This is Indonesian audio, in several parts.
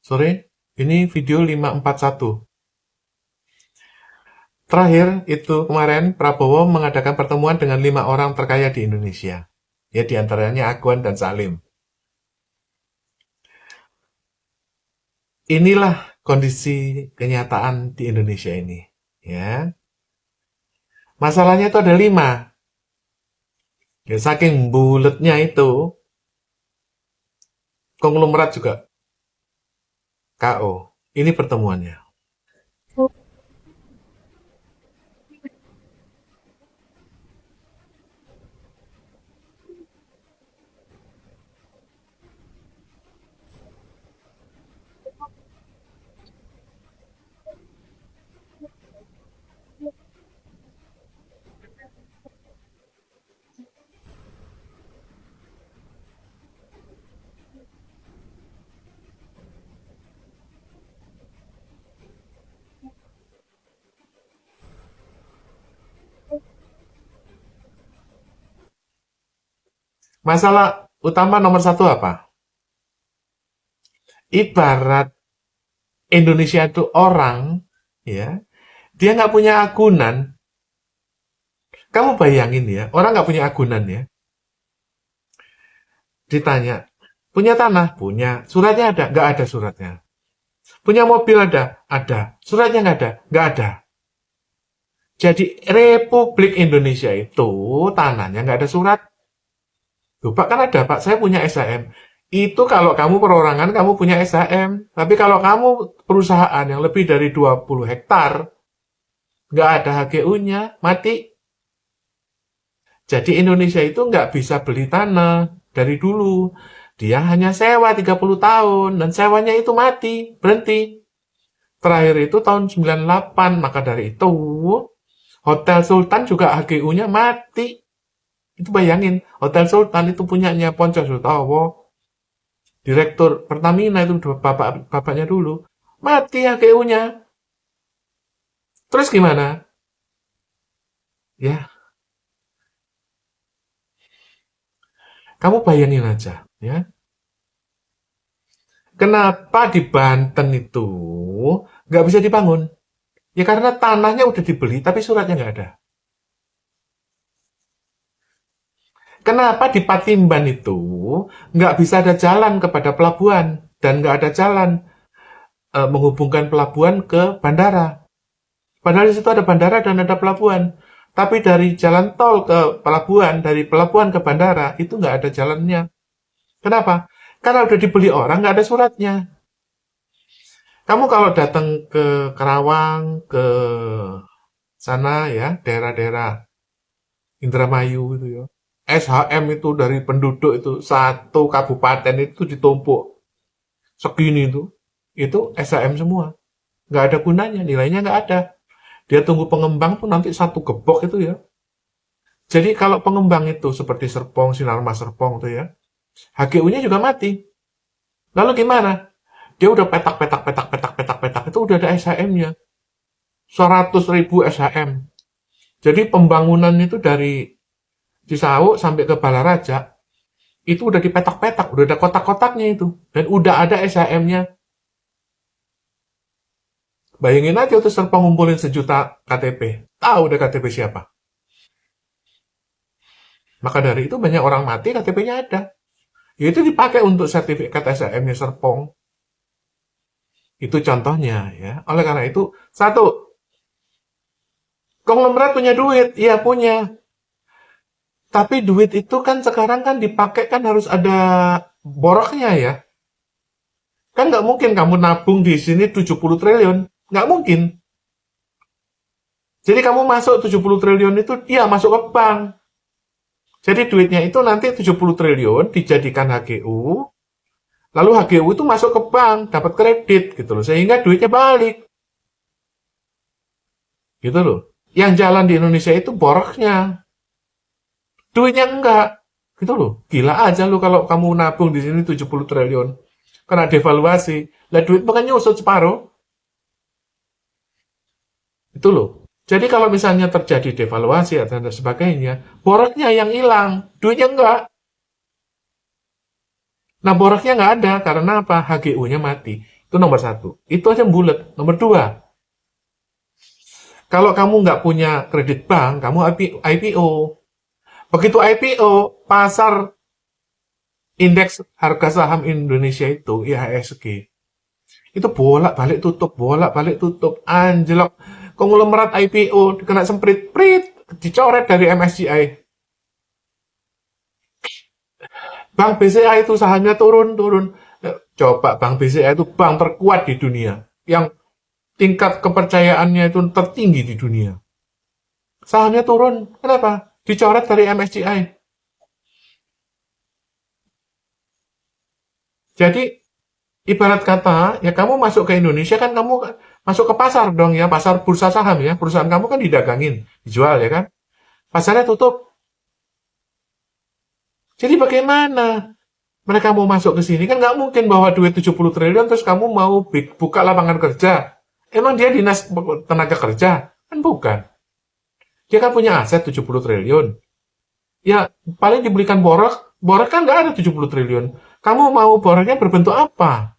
Sore, ini video 541. Terakhir itu kemarin Prabowo mengadakan pertemuan dengan 5 orang terkaya di Indonesia. Ya, diantaranya Agwan dan Salim. Inilah kondisi kenyataan di Indonesia ini. Ya, masalahnya itu ada 5. Ya, saking buletnya itu, konglomerat juga KO. Ini pertemuannya. Masalah utama nomor satu apa? Ibarat Indonesia itu orang, ya, dia nggak punya agunan. Kamu bayangin ya, orang nggak punya agunan ya. Ditanya, punya tanah? Punya. Suratnya ada? Nggak ada suratnya. Punya mobil ada? Ada. Suratnya nggak ada? Nggak ada. Jadi Republik Indonesia itu tanahnya nggak ada surat. Tuh, Pak, kan ada, Pak. Saya punya SHM. Itu kalau kamu perorangan, kamu punya SHM. Tapi kalau kamu perusahaan yang lebih dari 20 hektar, nggak ada HGU-nya, mati. Jadi Indonesia itu nggak bisa beli tanah dari dulu. Dia hanya sewa 30 tahun, dan sewanya itu mati, berhenti. Terakhir itu tahun 98, maka dari itu, Hotel Sultan juga HGU-nya mati. Itu bayangin, Hotel Sultan itu punyanya Ponco Sutowo, Direktur Pertamina itu bapaknya dulu. Mati HGU-nya. Terus gimana? Ya, kamu bayangin aja, ya. Kenapa di Banten itu nggak bisa dibangun? Ya karena tanahnya udah dibeli, tapi suratnya nggak ada. Kenapa di Patimban itu nggak bisa ada jalan kepada pelabuhan dan nggak ada jalan menghubungkan pelabuhan ke bandara? Padahal di situ ada bandara dan ada pelabuhan. Tapi dari jalan tol ke pelabuhan, dari pelabuhan ke bandara, itu nggak ada jalannya. Kenapa? Karena udah dibeli orang, nggak ada suratnya. Kamu kalau datang ke Karawang, ke sana ya, daerah-daerah Indramayu itu ya. SHM itu dari penduduk itu satu kabupaten itu ditumpuk segini itu SHM semua. Nggak ada gunanya, nilainya nggak ada. Dia tunggu pengembang tuh nanti satu gebok itu ya. Jadi kalau pengembang itu seperti Serpong, Sinarmas Serpong tuh ya, HGU-nya juga mati. Lalu gimana? Dia udah petak, petak, petak, petak, petak, petak, itu udah ada SHM-nya. 100.000 SHM. Jadi pembangunan itu dari Cisauk sampai ke Balaraja, itu udah dipetak-petak, udah ada kotak-kotaknya itu. Dan udah ada SHM-nya. Bayangin aja tuh Serpong ngumpulin 1 juta KTP. Tahu deh KTP siapa. Maka dari itu banyak orang mati KTP-nya ada. Ya itu dipakai untuk sertifikat SHM-nya Serpong. Itu contohnya ya. Oleh karena itu, satu, konglomerat punya duit, iya punya. Tapi duit itu kan sekarang kan dipakai kan harus ada boroknya ya. Kan nggak mungkin kamu nabung di sini 70 triliun. Nggak mungkin. Jadi kamu masuk 70 triliun itu, iya masuk ke bank. Jadi duitnya itu nanti 70 triliun dijadikan HGU, lalu HGU itu masuk ke bank, dapat kredit gitu loh, sehingga duitnya balik. Gitu loh. Yang jalan di Indonesia itu boroknya. Duitnya enggak. Gitu loh. Gila aja lo kalau kamu nabung di sini 70 triliun. Kena devaluasi. Lah duit bukan nyusut separuh. Itu loh. Jadi kalau misalnya terjadi devaluasi dan sebagainya, boroknya yang hilang, duitnya enggak. Nah boroknya nggak ada karena apa? HGU-nya mati. Itu nomor satu. Itu aja bulat. Nomor dua, kalau kamu nggak punya kredit bank, kamu IPO. Begitu IPO, pasar indeks harga saham Indonesia itu, IHSG, itu bolak-balik tutup, anjlok. Konglomerat IPO kena semprit, prit, dicoret dari MSCI. Bank BCA itu sahamnya turun. Coba Bank BCA itu bank terkuat di dunia, yang tingkat kepercayaannya itu tertinggi di dunia. Sahamnya turun, kenapa? Dicoret dari MSCI. Jadi ibarat kata, ya kamu masuk ke Indonesia kan kamu masuk ke pasar dong ya, pasar bursa saham ya. Perusahaan kamu kan didagangin, dijual ya kan. Pasarnya tutup. Jadi bagaimana mereka mau masuk ke sini? Kan nggak mungkin bawa duit 70 triliun terus kamu mau buka lapangan kerja. Emang dia dinas tenaga kerja? Kan bukan. Dia kan punya aset 70 triliun. Ya paling dibelikan borok. Borok kan nggak ada 70 triliun. Kamu mau boroknya berbentuk apa?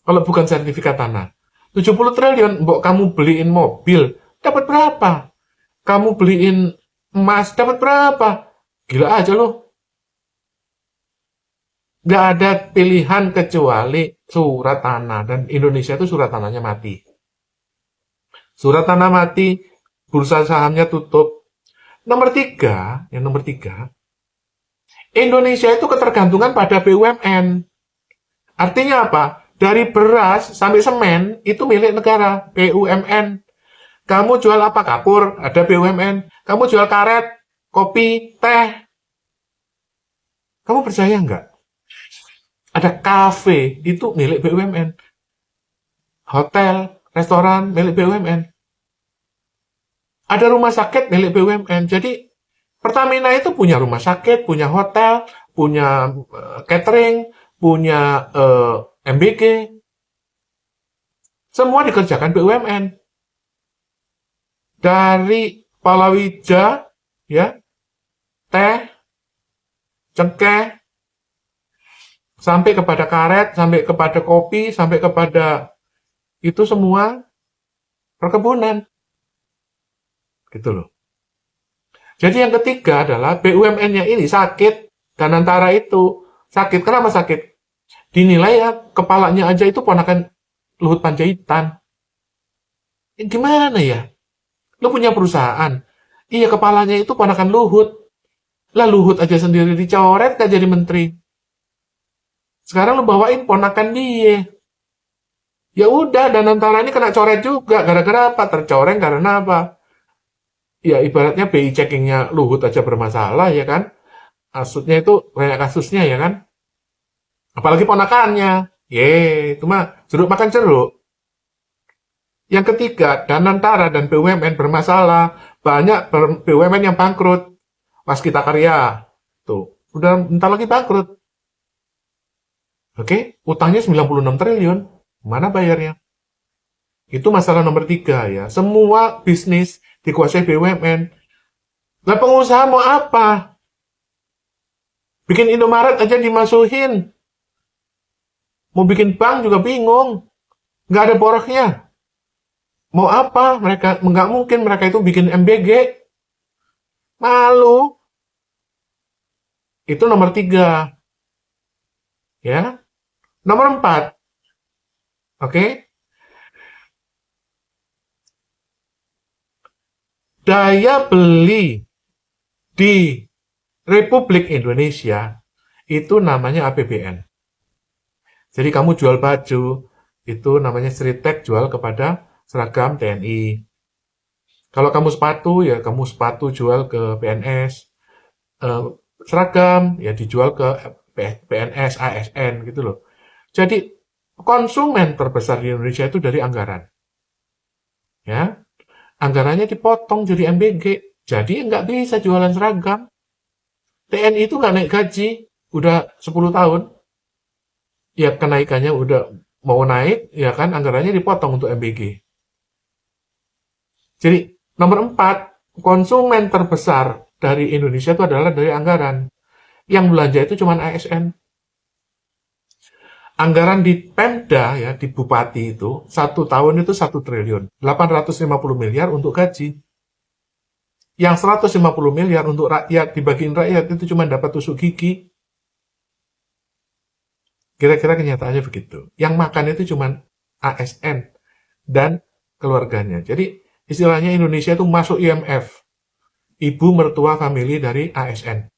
Kalau bukan sertifikat tanah. 70 triliun, mbok kamu beliin mobil, dapat berapa? Kamu beliin emas, dapat berapa? Gila aja loh. Nggak ada pilihan kecuali surat tanah. Dan Indonesia itu surat tanahnya mati. Surat tanah mati, bursa sahamnya tutup. Nomor tiga, Indonesia itu ketergantungan pada BUMN. Artinya apa? Dari beras sampai semen itu milik negara, BUMN. Kamu jual apa? Kapur, ada BUMN. Kamu jual karet, kopi, teh. Kamu percaya nggak? Ada kafe, itu milik BUMN. Hotel, restoran, milik BUMN. Ada rumah sakit milik BUMN. Jadi Pertamina itu punya rumah sakit, punya hotel, punya catering, punya MBG. Semua dikerjakan BUMN. Dari palawija, ya, teh, cengkeh, sampai kepada karet, sampai kepada kopi, sampai kepada itu semua perkebunan. Gitu loh. Jadi yang ketiga adalah BUMN-nya ini sakit, dan antara itu sakit. Kenapa sakit? Dinilai ya kepalanya aja itu ponakan Luhut Panjaitan. Gimana ya? Lu punya perusahaan. Iya, kepalanya itu ponakan Luhut. Lah Luhut aja sendiri dicoret gak jadi menteri. Sekarang lu bawain ponakan dia. Ya udah, dan antara ini kena coret juga. Gara-gara apa? Tercoreng karena apa? Ya ibaratnya BI checkingnya Luhut aja bermasalah ya kan. Maksudnya itu banyak kasusnya ya kan. Apalagi ponakannya. Itu mah jeruk makan jeruk. Yang ketiga, Danantara dan BUMN bermasalah. Banyak BUMN yang bangkrut. Waskita Karya. Tuh, udah bentar lagi bangkrut. Oke, utangnya 96 triliun. Mana bayarnya? Itu masalah nomor tiga ya. Semua bisnis dikuasai BUMN. Lah pengusaha mau apa? Bikin Indomaret aja dimasukin. Mau bikin bank juga bingung. Nggak ada boroknya. Mau apa? Mereka nggak mungkin mereka itu bikin MBG. Malu. Itu nomor tiga. Ya. Nomor empat. Oke. Daya beli di Republik Indonesia itu namanya APBN. Jadi kamu jual baju, itu namanya Sritek jual kepada seragam TNI. Kalau kamu sepatu, ya kamu sepatu jual ke PNS. Seragam, ya dijual ke PNS, ASN gitu loh. Jadi konsumen terbesar di Indonesia itu dari anggaran. Ya, anggarannya dipotong jadi MBG. Jadi nggak bisa jualan seragam. TNI itu nggak naik gaji, udah 10 tahun. Ya kenaikannya udah mau naik, ya kan anggarannya dipotong untuk MBG. Jadi nomor 4, konsumen terbesar dari Indonesia itu adalah dari anggaran. Yang belanja itu cuma ASN. Anggaran di Pemda ya, di Bupati itu, 1 tahun itu 1 triliun. 850 miliar untuk gaji. Yang 150 miliar untuk rakyat, dibagiin rakyat, itu cuma dapat tusuk gigi. Kira-kira kenyataannya begitu. Yang makan itu cuma ASN dan keluarganya. Jadi istilahnya Indonesia itu masuk IMF. Ibu mertua famili dari ASN.